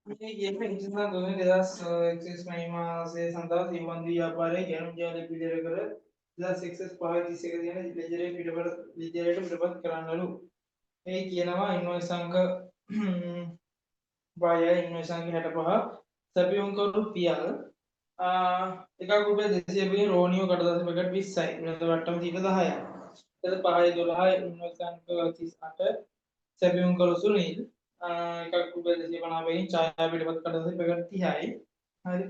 මේ ගේම ඉන්ජිනේර දුන්නේ 2021 මයි මාසයේ සඳහා සිවන්දි ව්‍යාපාරයේ ගැනුම් ජාලය පිළියෙල කර 2001 තියෙන ලෙජරේ ලෙජරේට පිටපත් කරන්නලු. මේ කියනවා ඉන්වොයිස් අංක 5යි ඉන්වොයිස් අංක 65 සැපයුම් කරු පියල් එකක් රුපියල් 220 රෝනියෝ කඩදාසි පැකට් 20යි වෙනද වට්ටම 10යි. එතන 5යි 12යි ඉන්වොයිස් අංක 38 සැපයුම් කරු සුනිල් එකක් රුපියල් 250කින් ඡායා පිටපත් කඩදාසි පැකට් 30යි. හරි.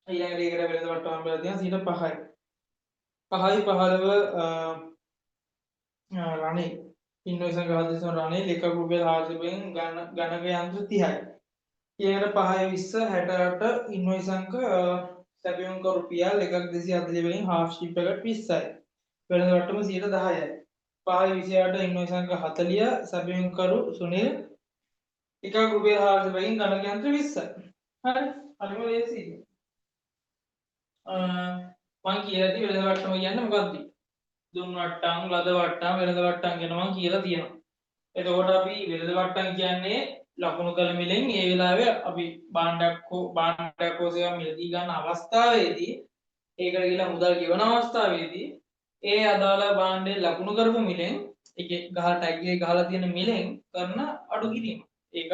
ඊළඟට ඒකට වෙනද වට්ටම බලලා තියෙනවා 5යි. 5යි 15 රණේ ඉන්වොයිස් අංක 7 රණේ එකක් රුපියල් 400කින් ගණක යන්ත්‍ර 30යි. ඊළඟට 5යි 20 68 ඉන්වොයිස් අංක සැපයුම් කරු රුපියල් එකක් 240 වලින් හාෆ් ෂිප් එකට 20යි. වෙනද වට්ටම 10යි. 5යි 28 ඉන්වොයිස් අංක 40 සැපයුම් කරු සුනිල් එකක් රුපියල් 400 වලින් ගණක යන්ත්‍ර 20යි. හරි. හරිම ලේසියි. මම කියලා ඇති වෙනද වට්ටම කියන්නේ මොකක්ද? දුන් වට්ටම් ලද වට්ටම් වෙනද වට්ටම් ගැන මම කියලා තියෙනවා. එතකොට අපි වෙනද වට්ටම් කියන්නේ ලකුණු කළ මිලෙන් ඒ වෙලාවේ අපි භාණ්ඩයක් හෝ සේවා මිලදී ගන්න අවස්ථාවේදී ඒකට කියලා මුදල් ගෙවන අවස්ථාවේදී ඒ අදාළ භාණ්ඩේ ලකුණු කරපු මිලෙන් ඒකේ ගහලා ටැග් එකේ ගහලා තියෙන මිලෙන් කරන අඩු කිරීම. ඒක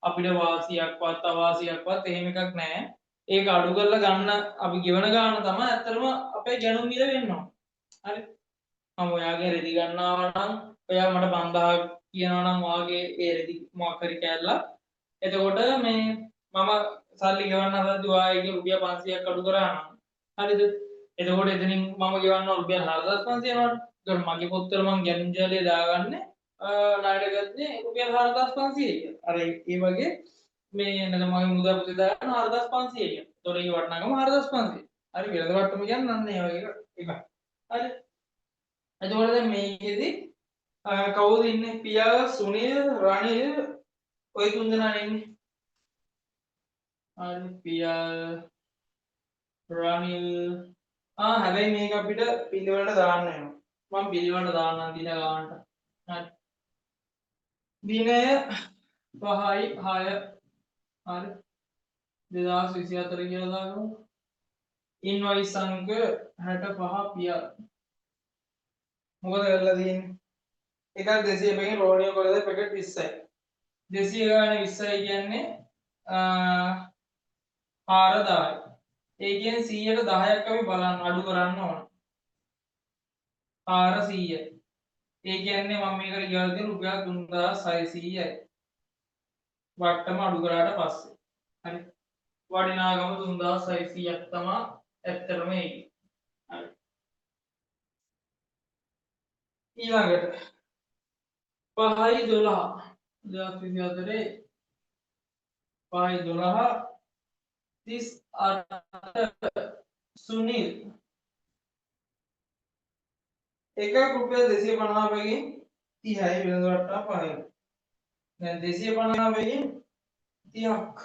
අපිට වාසියක්වත් අවාසියක්වත් එහෙම එකක් නැහැ. ඒක අඩු කරලා ගන්න අපි ගෙවන ගාන තමයි ඇත්තටම අපේ ගැනුම් මිල වෙන්න ඕන. හරි. මම ඔයාගේ රෙදි ගන්නවා නම් ඔයා මට 5000 කියනවා නම් ඔයාගේ ඒ රෙදි මොකක් හරි කෑල්ලක්. එතකොට මේ මම සල්ලි ගෙවන්න හදද්දී ඔයාගේ රුපියල් 500ක් අඩු කරා නම් හරිද? එතකොට එතනින් මම ගෙවන්න රුපියල් 4500 යනවනේ. ඒකට මගේ පොත්වල මම ගැනුම් ජාලය දාගන්නේ ණයට ගත්තේ රුපියල් 4500 කියලා. අර ඒ වගේ මේ නේද මගේ මුදල් පුතේ දාගන්න 4500 කියලා. ඒතකොට ඒ වටනකම 4500. හරි වෙනද වට්ටම කියන්නේ අන්න ඒ වගේ එකක්. හරි. එතකොට දැන් මේකෙදි කවුද ඉන්නේ? පියා, සුනිල්, රනිල් ඔය තුන් දෙනා ඉන්නේ. හරි පියා, රනිල් හැබැයි මේක අපිට පිළිවෙලට දාන්න වෙනවා. මම පිළිවෙලට දාන්නම් දින ගානට. හරි. දිනය 5යි 6 හරි 2024 කියලා දාගමු. ඉන්වොයිස් අංක 65 පියා. මොකද කරලා තියෙන්නේ? එකක් 200 පැකින් රෝනියෝ කරලා පැකට් 20යි. 200 ගානේ 20යි කියන්නේ 4000යි. ඒ කියන්නේ 100ට 10ක් අපි බලන්න අඩු කරන්න ඕන. 400. ඒ කියන්නේ මම මේකට ගෙවලා තියෙන රුපියල් 3600යි. වට්ටම අඩු කරාට පස්සේ. හරි. වටිනාකම 3600ක් තමයි ඇත්තටම ඒකේ. හරි. ඊළඟට 5යි 12 2024 5යි 12 38 සුනිල් එකක් රුපියල් 250 පැකින් 30යි වෙනද වට්ටම 5යි. දැන් 250 පැකින් 30ක්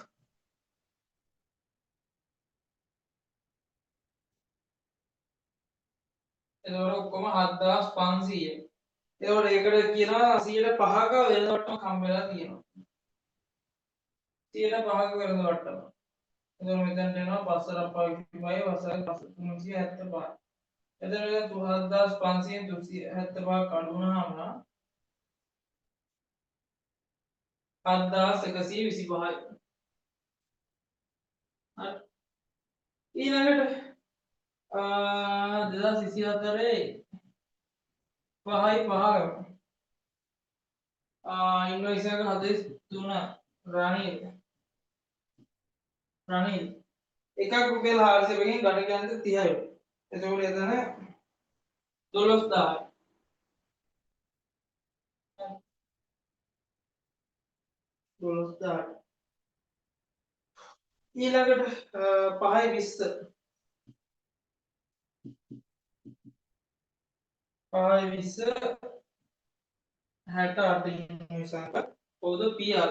එතකොට ඔක්කොම 7500. එතකොට ඒකට කියනවා 105ක වෙනද වට්ටම කම් වෙලා තියෙනවා. 105ක වෙනද වට්ටම. එතකොට මෙතනට එනවා පස්සට අප්පාවිච්චිමයි වසරේ 375. එතන 7500 375ක් අඩු වුණාම 7125යි. හරි. ඊළඟට 2024 5යි 5 ඉන්වොයිස් එක 43 රනිල් එකක් රුපියල් 400 වකින් ගණක යන්ත්‍ර 30යි. එතකොට එතන 12000යි. ඊළඟට 5යි 20 5යි 20 68 ඉන්වොයිස් අංක පොද PR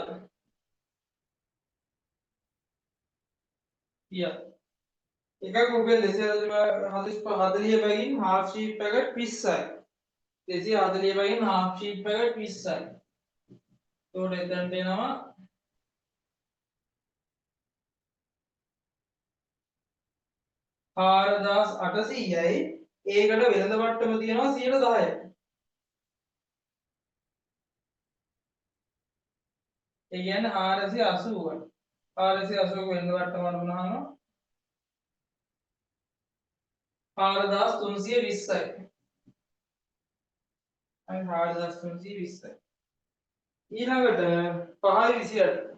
එකක් රුපියල් 240 බැගින් හාෆ් ෂීට් පැකට් 20යි. 240 බැගින් හාෆ් ෂීට් පැකට් 20යි. එතකොට එතනට එනවා 4800යි ඒකට වෙළඳ වට්ටම තියෙනවා 10%යි. ඒ කියන්නේ 480යි. 480ක වෙළඳ වට්ටම වුණාම 4320යි. අයි 4320යි. ඊළඟට 528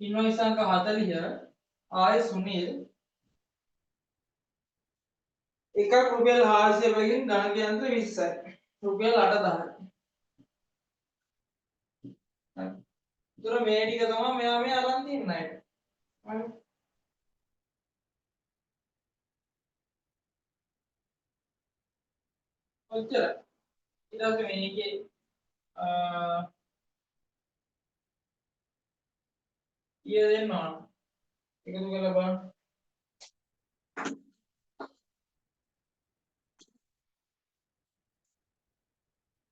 ඉන්වොයිස් අංක 40 ආය සුනිල් එකක් රුපියල් 400 බැගින් ගණක යන්ත්‍ර 20යි. රුපියල් 8000යි. හරි. ඒතර මේ ටික තමයි මෙයා මේ අරන් තියන අය. හරි. ඔච්චරයි. ඊට පස්සේ මේකේ ඊය දෙන්න ඕන. එකතු කරලා බලන්න.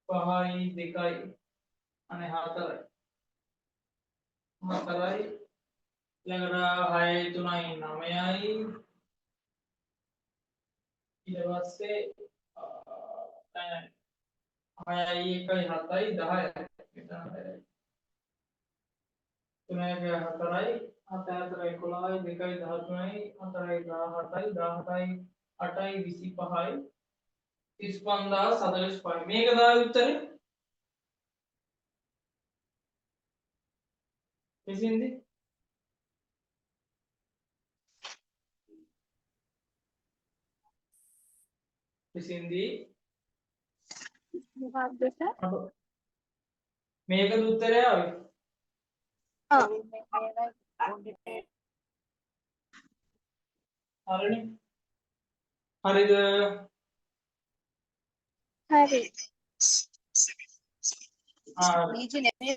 5යි 2යි අනේ 4යි. 4යි ඊළඟට 6යි 3යි 9යි ඊට පස්සේ 6යි 1යි 7යි 10යි මෙතන 6යි 3යි 4යි 7යි 11යි 2යි 13යි 4යි 17යි 17යි 8යි 25යි 35045 මේක තමයි උත්තරේ. එසින්ද මොකක්ද සර්? මේකද උත්තරය ආවේ. හරිනේ. හරිද? හරි. ආ නීච නෙමෙයි